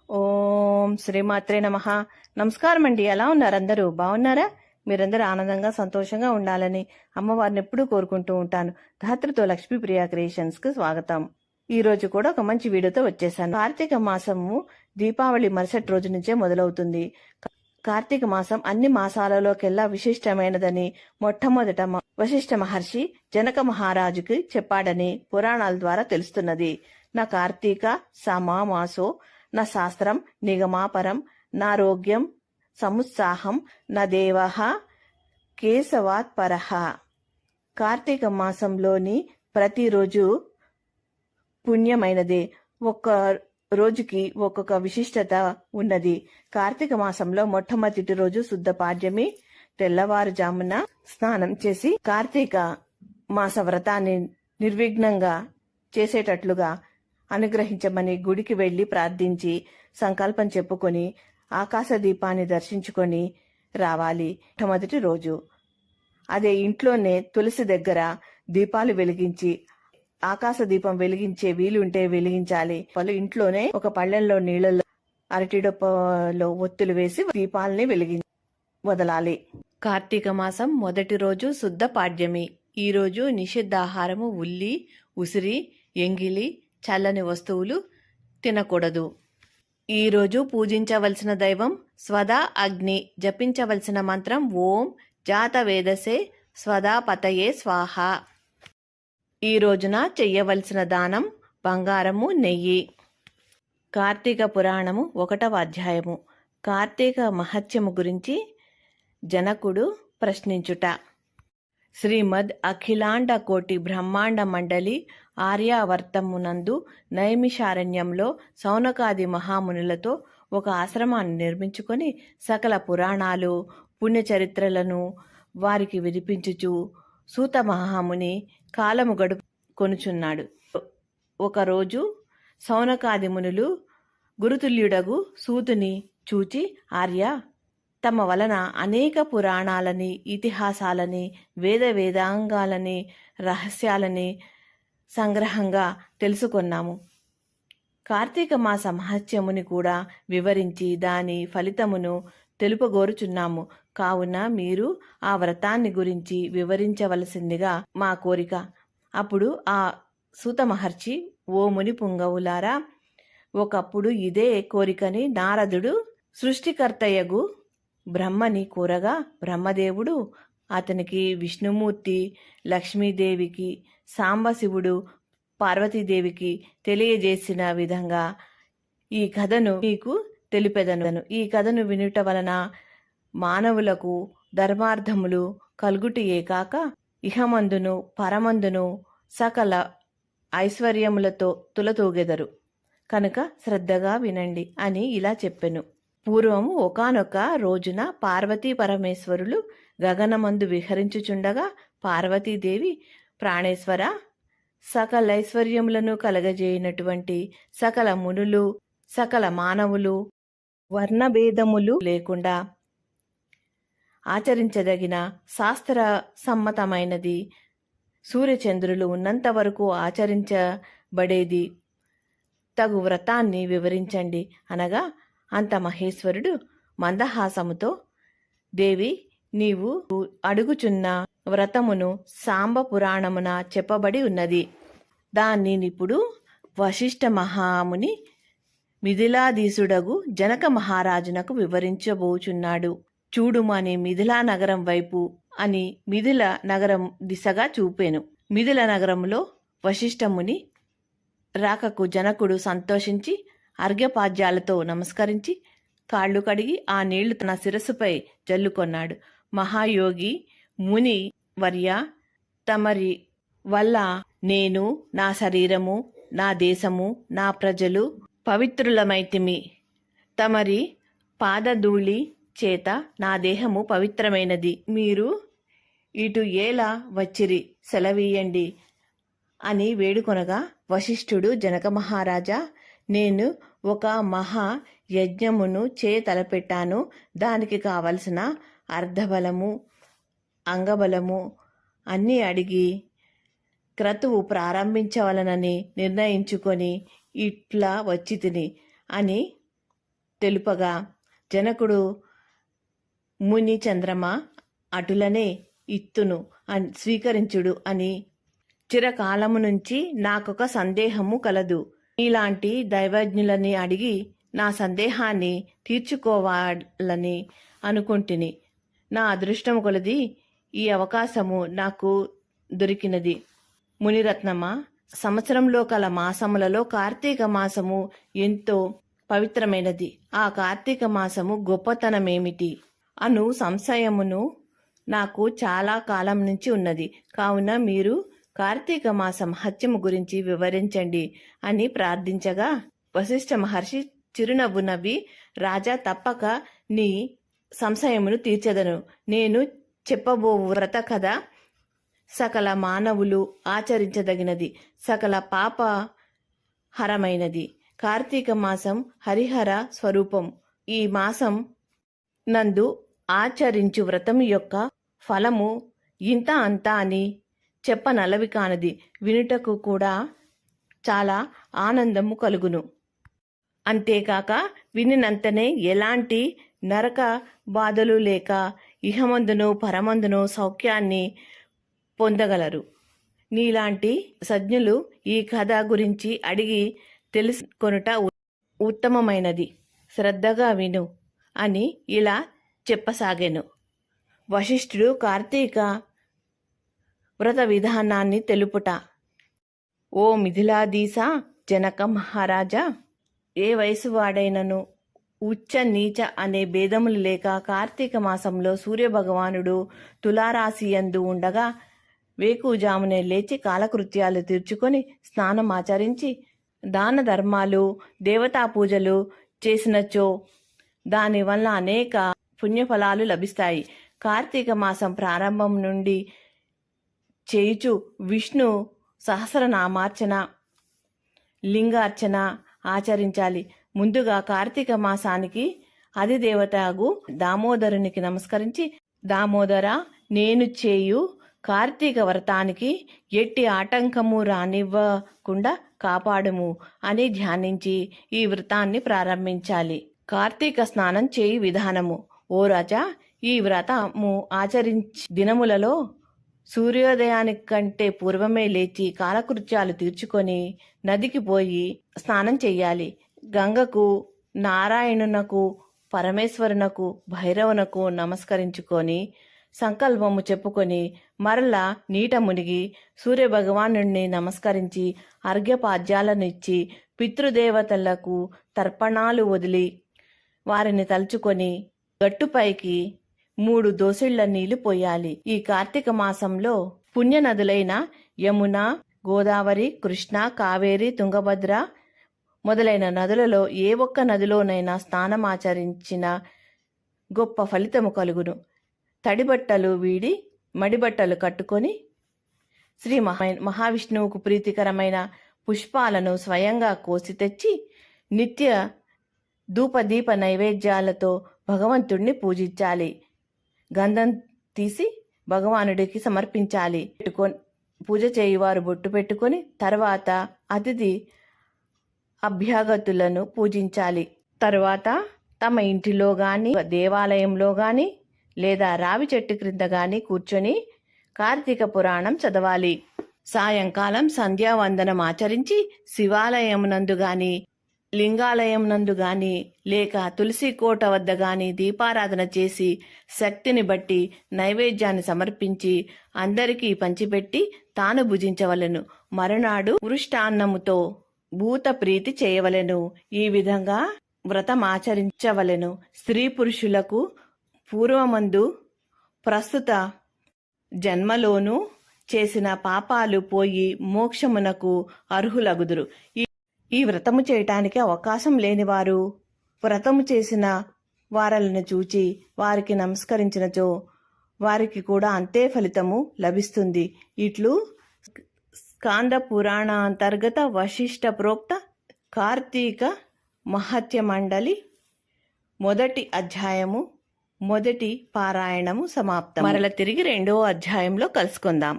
ఓం శ్రీమాత్రే నమః. నమస్కారం అండి. ఎలా ఉన్నారు? అందరూ బాగున్నారా? మీరందరూ ఆనందంగా సంతోషంగా ఉండాలని అమ్మవారిని ఎప్పుడూ కోరుకుంటూ ఉంటాను. ధాత్రితో లక్ష్మీప్రియ క్రియేషన్స్ కు స్వాగతం. ఈ రోజు కూడా ఒక మంచి వీడియోతో వచ్చేసాను. కార్తీక మాసము దీపావళి మరుసటి రోజు నుంచే మొదలవుతుంది. కార్తీక మాసం అన్ని మాసాలలోకెల్లా విశిష్టమైనదని మొట్టమొదట వశిష్ఠ మహర్షి జనక మహారాజుకి చెప్పాడని పురాణాల ద్వారా తెలుస్తున్నది. నా కార్తీక సమామాసో నా శాస్త్రం నిగమాపరం నారోగ్యం సముత్సాహం నా దేవః కేశవాత్ పరః. కార్తీక మాసంలోని ప్రతిరోజు పుణ్యమైనదే. ఒక్క రోజుకి ఒక్కొక్క విశిష్టత ఉన్నది. కార్తీక మాసంలో మొట్టమొదటి రోజు శుద్ధ పాడ్యమి. తెల్లవారుజామున స్నానం చేసి కార్తీక మాస వ్రతాన్ని నిర్విఘ్నంగా చేసేటట్లుగా అనుగ్రహించమని గుడికి వెళ్లి ప్రార్థించి సంకల్పం చెప్పుకొని ఆకాశ దీపాన్ని దర్శించుకొని రావాలి. మొట్టమొదటి రోజు అదే ఇంట్లోనే తులసి దగ్గర దీపాలు వెలిగించి ఆకాశ దీపం వెలిగించే వీలుంటే వెలిగించాలి. వాళ్ళు ఇంట్లోనే ఒక పళ్ళెంలో నీళ్ళలో అరటిడొప్పలో ఒత్తులు వేసి దీపాలని వదలాలి. కార్తీక మాసం మొదటి రోజు శుద్ధ పాడ్యమి. ఈ రోజు నిషిద్ధాహారము ఉల్లి, ఉసిరి, ఎంగిలి, చల్లని వస్తువులు తినకూడదు. ఈరోజు పూజించవలసిన దైవం స్వదా అగ్ని. జపించవలసిన మంత్రం ఓం జాతవేదసే స్వదా పతయే స్వాహ. ఈ రోజున చెయ్యవలసిన దానం బంగారము, నెయ్యి. కార్తీక పురాణము 1వ అధ్యాయము. కార్తీక మహత్యము గురించి జనకుడు ప్రశ్నించుట. శ్రీమద్ అఖిలాండ కోటి బ్రహ్మాండ మండలి ఆర్యావర్తమునందు నైమిషారణ్యంలో సౌనకాది మహామునులతో ఒక ఆశ్రమాన్ని నిర్మించుకొని సకల పురాణాలు పుణ్యచరిత్రలను వారికి వినిపించుచు సూత మహాముని కాలము కొనుచున్నాడు. ఒకరోజు సౌనకాది మునులు గురుతుల్యుడగు సూతుని చూచి, ఆర్య, తమ వలన అనేక పురాణాలని, ఇతిహాసాలని, వేదాంగాలని, రహస్యాలని సంగ్రహంగా తెలుసుకున్నాము. కార్తీక మాస మహత్యముని కూడా వివరించి దాని ఫలితమును తెలుపగోరుచున్నాము. కావున మీరు ఆ వ్రతాన్ని గురించి వివరించవలసిందిగా మా కోరిక. అప్పుడు ఆ సూత మహర్షి, ఓ ముని పుంగవులారా, ఒకప్పుడు ఇదే కోరికని నారదుడు సృష్టికర్తయగు బ్రహ్మని కోరగా బ్రహ్మదేవుడు అతనికి విష్ణుమూర్తి, లక్ష్మీదేవికి, సాంబశివుడు, పార్వతీదేవికి తెలియజేసిన విధంగా ఈ కథను మీకు తెలిపెదను. ఈ కథను వినుట వలన మానవులకు ధర్మార్థములు కలుగుటయే కాక ఇహమందును పరమందును సకల ఐశ్వర్యములతో తులతూగెదరు. కనుక శ్రద్ధగా వినండి అని ఇలా చెప్పెను. పూర్వము ఒకానొక రోజున పార్వతీ పరమేశ్వరులు గగనమందు విహరించుచుండగా పార్వతీదేవి, ప్రాణేశ్వర, సకలైశ్వర్యములను కలగజేయనటువంటి సకల మునులు, సకల మానవులు వర్ణభేదములు లేకుండా ఆచరించదగిన శాస్త్ర సమ్మతమైనది సూర్యచంద్రులు ఉన్నంత వరకు ఆచరించబడేది తగు వ్రతాన్ని వివరించండి అనగా అంత మహేశ్వరుడు మందహాసముతో, దేవి, నీవు అడుగుచున్న వ్రతమును సాంబ పురాణమున చెప్పబడి ఉన్నది. దాన్ని ఇప్పుడు వశిష్ఠ మహాముని మిథిలాధీసుడగు జనక మహారాజునకు వివరించబోచున్నాడు. చూడుమని మిథిలా నగరం వైపు అని మిథిల నగరం దిశగా చూపెను. మిథిల నగరంలో వశిష్ఠముని రాకకు జనకుడు సంతోషించి అర్ఘ్యపాద్యాలతో నమస్కరించి కాళ్ళు కడిగి ఆ నీళ్లు తన శిరస్సుపై జల్లుకొన్నాడు. మహాయోగి ముని వర్య, తమరి వల్ల నేను, నా శరీరము, నా దేశము, నా ప్రజలు పవిత్రులమైతిమి. తమరి పాదధూళి చేత నా దేహము పవిత్రమైనది. మీరు ఇటు ఎలా వచ్చిరి, సెలవీయండి అని వేడుకొనగా వశిష్ఠుడు, జనక మహారాజా, నేను ఒక మహా యజ్ఞమును తలపెట్టాను. దానికి కావలసిన అర్ధబలము, అంగబలము అన్నీ అడిగి క్రతువు ప్రారంభించవలనని నిర్ణయించుకొని ఇట్లా వచ్చి తిని అని తెలుపగా జనకుడు ముని చంద్రమ అటులనే ఇత్తును స్వీకరించుడు అని చిరకాలము నుంచి నాకొక సందేహము కలదు. ఇలాంటి దైవజ్ఞులని అడిగి నా సందేహాన్ని తీర్చుకోవాలని అనుకుంటుని. నా అదృష్టము కొలది ఈ అవకాశము నాకు దొరికినది. మునిరత్నమా, సంవత్సరంలో కల మాసములలో కార్తీక మాసము ఎంతో పవిత్రమైనది. ఆ కార్తీక మాసము గొప్పతనమేమిటి అను సంశయమును నాకు చాలా కాలం నుంచి ఉన్నది. కావున మీరు కార్తీక మాసం మహత్యము గురించి వివరించండి అని ప్రార్థించగా వశిష్ఠ మహర్షి చిరునవ్వు నవ్వి, రాజా, తప్పక నీ సంశయమును తీర్చెదను. నేను చెప్పబోవు వ్రత కథ సకల మానవులు ఆచరించదగినది, సకల పాప హరమైనది. కార్తీక మాసం హరిహర స్వరూపం. ఈ మాసం నందు ఆచరించు వ్రతం యొక్క ఫలము ఇంత అంత అని చెప్పనలవి కానిది. వినుటకు కూడా చాలా ఆనందము కలుగును. అంతేకాక వినినంతనే ఎలాంటి నరక బాధలు లేక ఇహమందును పరమందును సౌఖ్యాన్ని పొందగలరు. నీలాంటి సజ్ఞులు ఈ కథ గురించి అడిగి తెలుసుకొనుట ఉత్తమమైనది. శ్రద్ధగా విను అని ఇలా చెప్పసాగాను. వశిష్ఠుడు కార్తీక వ్రత విధానాన్ని తెలుపుట. ఓ మిథిలాధీశ జనక మహారాజా, ఏ వయసు వాడైనను ఉచ్చ నీచ అనే భేదములు లేక కార్తీక మాసంలో సూర్యభగవానుడు తులారాశియందు ఉండగా వేకుజామునే లేచి కాలకృత్యాలు తీర్చుకొని స్నానం ఆచరించి దాన ధర్మాలు దేవతా పూజలు చేసినచో దానివల్ల అనేక పుణ్యఫలాలు లభిస్తాయి. కార్తీక మాసం ప్రారంభం నుండి చేయుచు విష్ణు సహస్రనామార్చన, లింగార్చన ఆచరించాలి. ముందుగా కార్తీక మాసానికి అధిదేవతగు దామోదరునికి నమస్కరించి, దామోదర, నేను చేయు కార్తీక వ్రతానికి ఎట్టి ఆటంకము రానివ్వకుండా కాపాడుము అని ధ్యానించి ఈ వ్రతాన్ని ప్రారంభించాలి. కార్తీక స్నానం చేయి విధానము. ఓ రాజా, ఈ వ్రతము ఆచరించి దినములలో సూర్యోదయానికంటే పూర్వమే లేచి కాలకృత్యాలు తీర్చుకొని నదికి పోయి స్నానం చెయ్యాలి. గంగకు, నారాయణునకు, పరమేశ్వరునకు, భైరవునకు నమస్కరించుకొని సంకల్పము చెప్పుకొని మరలా నీట మునిగి సూర్యభగవానుడిని నమస్కరించి అర్ఘ్యపాద్యాలను ఇచ్చి పితృదేవతలకు తర్పణాలు వదిలి వారిని తలుచుకొని గట్టుపైకి 3 దోసిళ్ల నీళ్లు పోయాలి. ఈ కార్తీక మాసంలో పుణ్య నదులైన యమున, గోదావరి, కృష్ణ, కావేరి, తుంగభద్ర మొదలైన నదులలో ఏ ఒక్క నదిలోనైనా స్నానమాచరించిన గొప్ప ఫలితము కలుగును. తడిబట్టలు వీడి మడిబట్టలు కట్టుకొని శ్రీ మహావిష్ణువుకు ప్రీతికరమైన పుష్పాలను స్వయంగా కోసి తెచ్చి నిత్య ధూపదీప నైవేద్యాలతో భగవంతుడిని పూజించాలి. గంధం తీసి భగవానుడికి సమర్పించాలి. పూజ చేయువారు బొట్టు పెట్టుకొని తర్వాత అతిథి అభ్యాగతులను పూజించాలి. తర్వాత తమ ఇంటిలో గాని, దేవాలయంలో గాని లేదా రావి చెట్టు క్రింద గాని కూర్చొని కార్తీక పురాణం చదవాలి. సాయంకాలం సంధ్యావందనం ఆచరించి శివాలయమునందు గాని, లింగాలయమునందు గాని లేక తులసి కోట వద్ద గాని దీపారాధన చేసి శక్తిని బట్టి నైవేద్యాన్ని సమర్పించి అందరికీ పంచిపెట్టి తాను భుజించవలెను. మరునాడు వృష్టాన్నముతో భూత ప్రీతి చేయవలెను. ఈ విధంగా వ్రతమాచరించవలెను. స్త్రీ పురుషులకు పూర్వమందు ప్రస్తుత జన్మలోనూ చేసిన పాపాలు పోయి మోక్షమునకు అర్హులగుదురు. ఈ వ్రతము చేయటానికి అవకాశం లేనివారు వ్రతము చేసిన వారలను చూచి వారికి నమస్కరించినచో వారికి కూడా అంతే ఫలితము లభిస్తుంది. ఇట్లు స్కాంద పురాణ అంతర్గత వశిష్ఠ ప్రోక్త కార్తీక మహత్య మండలి మొదటి అధ్యాయము మొదటి పారాయణము సమాప్తం. మరల తిరిగి 2వ అధ్యాయంలో కలుసుకుందాం.